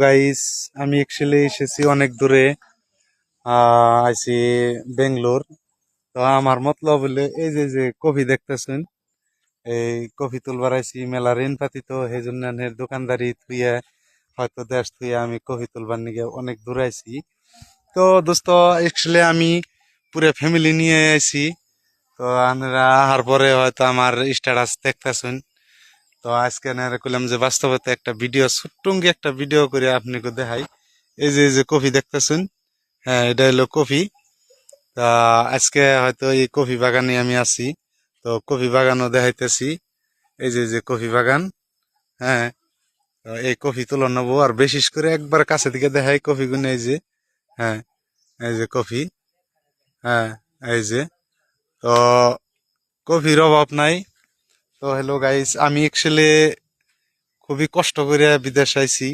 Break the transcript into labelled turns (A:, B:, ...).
A: Guys, আমি actually এসেছি অনেক দূরে। আইছি বেঙ্গলোর। তো আমার মতলব হলে এই যে যে কফি দেখতেছেন, এই কফি তুলবার আইছি। মেলা ঋণ পাতি তো সেই জন্য দোকানদারি থুইয়া হয়তো দেশ থুইয়া আমি কফি তুলবার নিগে অনেক দূরে আইছি। তো দোস্ত, অ্যাকচুয়ালি আমি পুরো ফ্যামিলি নিয়ে আইছি। তো আপনারা আহার পরে হয়তো আমার স্ট্যাটাস দেখতেছেন। তো আজকে না কইলাম যে বাস্তবতা একটা ভিডিও, ছোট্টঙ্গি একটা ভিডিও করে আপনাকে দেখাই। এই যে কফি দেখতেছেন, হ্যাঁ এটা হলো কফি। তা আজকে হয়তো এই কফি বাগানে আমি আছি। তো কফি বাগানও দেখাইতেছি। এই যে কফি বাগান, হ্যাঁ। তো এই কফি তুলে নেবো, আর বিশেষ করে একবার কাছে থেকে দেখাই কফি গুনে। এই যে, হ্যাঁ, এই যে কফি, হ্যাঁ, এই যে। তো কফির অভাব নাই। তো হ্যালো গাইস, আমি অ্যাকচুয়ালি খুবই কষ্ট করে বিদেশ আইছি।